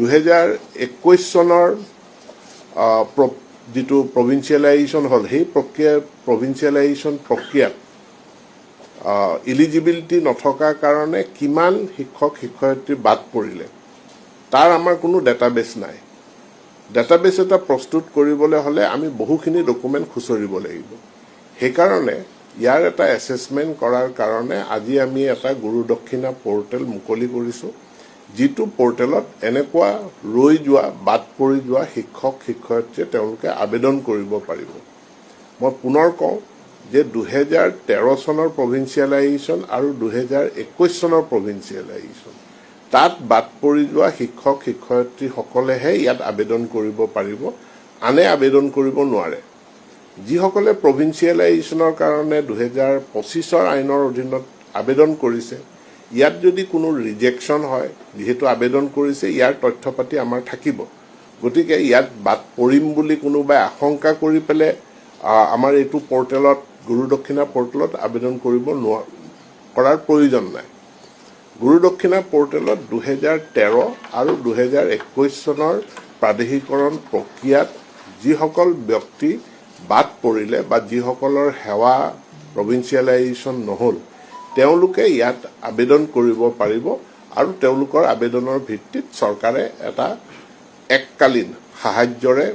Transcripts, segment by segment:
2021 চনৰ যেটো প্ৰভিন্সিয়েলাইজেশ্যন হল সেই প্ৰভিন্সিয়েলাইজেশ্যন প্ৰক্ৰিয়াত এলিজিবিলিটি নথকাৰ কাৰণে কিমান শিক্ষক শিক্ষয়িত্ৰী বাদ পৰিলে তাৰ আমাৰ কোনো ডাটাবেছ নাই ডাটাবেছ এটা প্ৰস্তুত কৰিবলৈ হলে আমি বহুখিনি ডকুমেন্ট খুচৰিব লাগিব সেইকাৰণে ইয়াৰ এটা এছেছমেন্ট কৰাৰ কাৰণে আজি আমি এটা গুৰু দক্ষিণা পোৰ্টেল মুকলি কৰিছো যিটো পোৰ্টেলত এনেকুৱা ৰৈ যোৱা বাদ পৰি যোৱা শিক্ষক শিক্ষয়িত্ৰীয়ে তেওঁলোকে আবেদন কৰিব পাৰিব মই পুনৰ কওঁ যে 2013 চনৰ প্ৰভিন্সিয়েলাইজেশ্যন আৰু 2021 চনৰ প্ৰভিন্সিয়েলাইজেশ্যন তাত বাদ পৰি যোৱা শিক্ষক শিক্ষয়িত্ৰী সকলেহে ইয়াত আবেদন কৰিব পাৰিব আনে আবেদন কৰিব নোৱাৰে যিসকলে প্ৰভিন্সিয়েলাইজেশ্যনৰ কাৰণে 2025 আইনৰ অধীনত আবেদন কৰিছে ইয়াত যদি কোনো ৰিজেকশ্যন হয় যেহেতু আবেদন কৰিছে ইয়াৰ তথ্যপাতি আমাৰ থাকিব গতিকে ইয়াত বাদ পৰিম বুলি কোনোবাই আশংকা কৰি পেলে আমাৰ এইটো পোৰ্টেলত গুৰু দক্ষিণা পোৰ্টেলত আবেদন কৰিব কৰাৰ প্ৰয়োজন নাই গুৰু দক্ষিণা পোৰ্টেলত 2013 আৰু 2021 চনৰ প্ৰাদেশিকৰণ প্ৰক্ৰিয়াত যিসকল ব্যক্তি বাদ পৰিলে বা যিসকলৰ সেৱা প্ৰভিন্সিয়েলাইজেশ্যন নহল তেওঁলোকে ইয়াত আবেদন কৰিব পাৰিব আৰু তেওঁলোকৰ আবেদনৰ ভিত্তিত চৰকাৰে এটা এককালীন সাহায্যৰে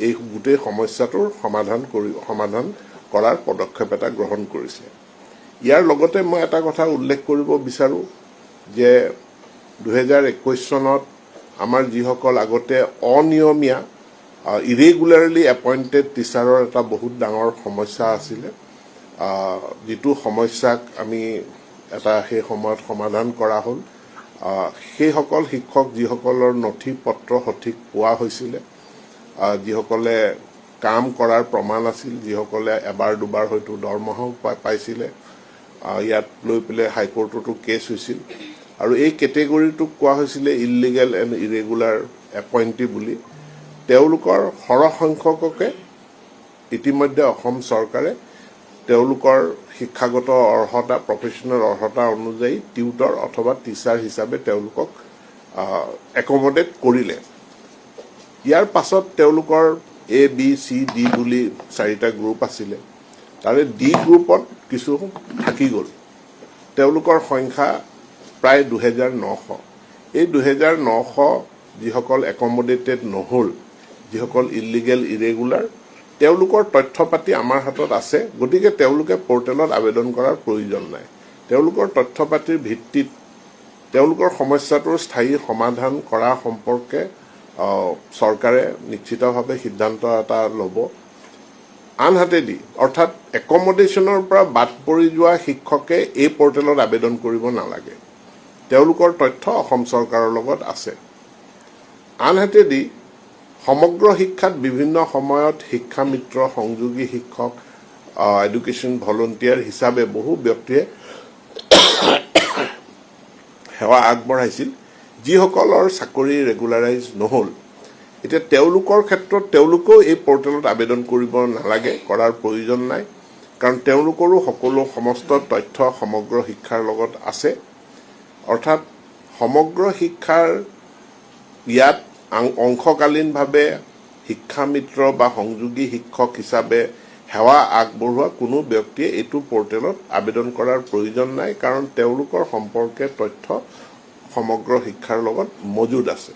এই গোটেই সমস্যাটোৰ সমাধান কৰাৰ পদক্ষেপ এটা গ্ৰহণ কৰিছে ইয়াৰ লগতে মই এটা কথা উল্লেখ কৰিব বিচাৰো যে 2021 চনত আমাৰ যিসকল আগতে অনিয়মীয়া ইৰেগুলাৰলি এপইন্টেড টিচাৰৰ এটা বহুত ডাঙৰ সমস্যা আছিল যেটো সমস্যাক আমি এটা সেই সময়ত সমাধান কৰা হল সেই সকল শিক্ষক যিসকলৰ নথি পত্ৰ সঠিক পোৱা হৈছিল যিসকলে কাম কৰাৰ প্ৰমাণ আছিল যিসকলে এবাৰ দুবাৰ হয়তো দৰমহাও পাইছিল ইয়াত লৈ পেলে হাইকোৰ্টতো কেছ হৈছিল আৰু এই কেটেগৰীটোক কোৱা হৈছিল ইলিগেল এণ্ড ইৰেগুলাৰ এপইণ্টি বুলি তেওঁলোকৰ সৰহ সংখ্যককে ইতিমধ্যে অসম চৰকাৰে তেওঁলোকৰ শিক্ষাগত অৰ্হতা প্ৰফেশনেল অৰ্হতা অনুযায়ী টিউটৰ অথবা টিচাৰ হিচাপে তেওঁলোকক একমোডেট কৰিলে ইয়াৰ পাছত তেওঁলোকৰ এ বি সি ডি বুলি চাৰিটা গ্ৰুপ আছিল তাৰে ডি গ্ৰুপত কিছু থাকি গল তেওঁলোকৰ সংখ্যা প্ৰায় 2900 এই 2900 যিসকল একমোডেটেড নহল যিসকল ইলিগেল ইৰেগুলাৰ তেওঁলোকৰ তথ্যপাতি আমাৰ হাতত আছে গতিকে তেওঁলোকে পোৰ্টেলত আবেদন কৰাৰ প্ৰয়োজন নাই তেওঁলোকৰ তথ্যপাতিৰ ভিত্তিত তেওঁলোকৰ সমস্যাটোৰ স্থায়ী সমাধান কৰা সম্পৰ্কে চৰকাৰে নিশ্চিতভাৱে সিদ্ধান্ত এটা ল'ব আনহাতেদি অৰ্থাৎ একমোডেশনৰ পৰা বাদ পৰি যোৱা শিক্ষকে এই পোৰ্টেলত আবেদন কৰিব নালাগে তেওঁলোকৰ তথ্য অসম চৰকাৰৰ লগত আছে আনহাতেদি সমগ্ৰ শিক্ষাত বিভিন্ন সময়ত শিক্ষা মিত্ৰ সংযোগী শিক্ষক এডুকেশ্যন ভলন্টিয়াৰ হিচাপে বহু ব্যক্তিয়ে সেৱা আগবঢ়াইছিল যিসকলৰ চাকৰি ৰেগুলাৰাইজ নহল এতিয়া তেওঁলোকৰ ক্ষেত্ৰত তেওঁলোকেও এই পোৰ্টেলত আবেদন কৰিব নালাগে কৰাৰ প্ৰয়োজন নাই কাৰণ তেওঁলোকৰো সকলো সমস্ত তথ্য সমগ্ৰ শিক্ষাৰ লগত আছে অৰ্থাৎ সমগ্ৰ শিক্ষাৰ ইয়াত অংশকালীনভাৱে শিক্ষা মিত্ৰ বা সংযোগী শিক্ষক হিচাপে সেৱা আগবঢ়োৱা কোনো ব্যক্তিয়ে এইটো পোৰ্টেলত আবেদন কৰাৰ প্ৰয়োজন নাই কাৰণ তেওঁলোকৰ সম্পৰ্কে তথ্য সমগ্ৰ শিক্ষাৰ লগত মজুদ আছে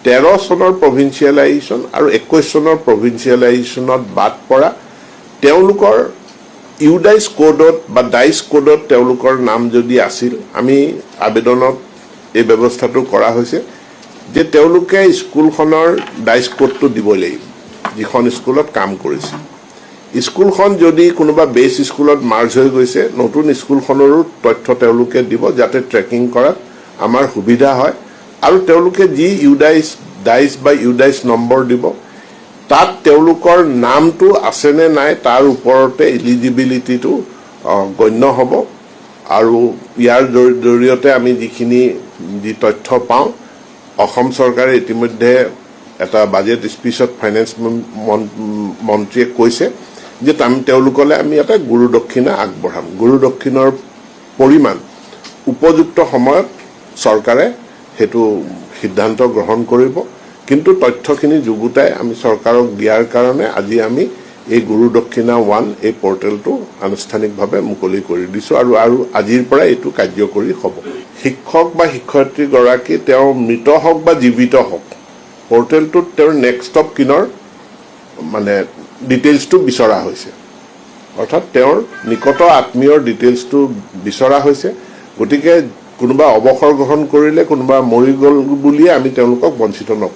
13 চনৰ প্ৰভিন্সিয়েলাইজেশ্যন আৰু 21 চনৰ প্ৰভিন্সিয়েলাইজেশ্যনত বাদ পৰা তেওঁলোকৰ ইউডাইস কোডত বা ডাইস কোডত তেওঁলোকৰ নাম যদি আছিল আমি আবেদনত এই ব্যৱস্থাটো কৰা হৈছে যে তেওঁলোকে স্কুলখনৰ ডাইস কোডটো দিব লাগিব যিখন স্কুলত কাম কৰিছে স্কুলখন যদি কোনোবা বেস স্কুলত মাৰ্জ হৈ গৈছে নতুন স্কুলখনৰো তথ্য তেওঁলোকে দিব যাতে ট্ৰেকিং কৰাত আমাৰ সুবিধা হয় আৰু তেওঁলোকে যি ডাইস বা ইউডাইস নম্বৰ দিব তাত তেওঁলোকৰ নামটো আছে নে নাই তাৰ ওপৰতে এলিজিবিলিটিটো গণ্য হ'ব আৰু ইয়াৰ জৰিয়তে আমি যিখিনি যি তথ্য পাওঁ অসম চৰকাৰে ইতিমধ্যে এটা বাজেট স্পিচত ফাইনেন্স মন্ত্ৰীয়ে কৈছে যে তেওঁলোকলে আমি এটা গুৰু দক্ষিণা আগবঢ়াম গুৰু দক্ষিণৰ পৰিমাণ উপযুক্ত সময়ত চৰকাৰে সিদ্ধান্ত গ্ৰহণ কৰিব। কিন্তু তথ্যখিনি যুগুতাই আমি চৰকাৰক দিয়াৰ কাৰণে আজি আমি এই গুৰু দক্ষিণা 1 এই পৰ্টেলটো আনুষ্ঠানিকভাৱে মুকলি কৰি দিছোঁ আৰু আজিৰ পৰা এইটো কাৰ্যকৰী হ'ব। শিক্ষক বা শিক্ষয়িত্ৰীগৰাকী তেওঁ মৃত হওক বা জীৱিত হওক, পৰ্টেলটোত তেওঁৰ নেক্সট অফ কিনৰ মানে ডিটেইলছটো বিচৰা হৈছে, অৰ্থাৎ তেওঁৰ নিকট আত্মীয়ৰ ডিটেইলছটো বিচৰা হৈছে। গতিকে কোনোবা অৱসৰ গ্ৰহণ কৰিলে, কোনোবা মৰি গ'ল বুলিয়ে আমি তেওঁলোকক বঞ্চিত নকৰোঁ।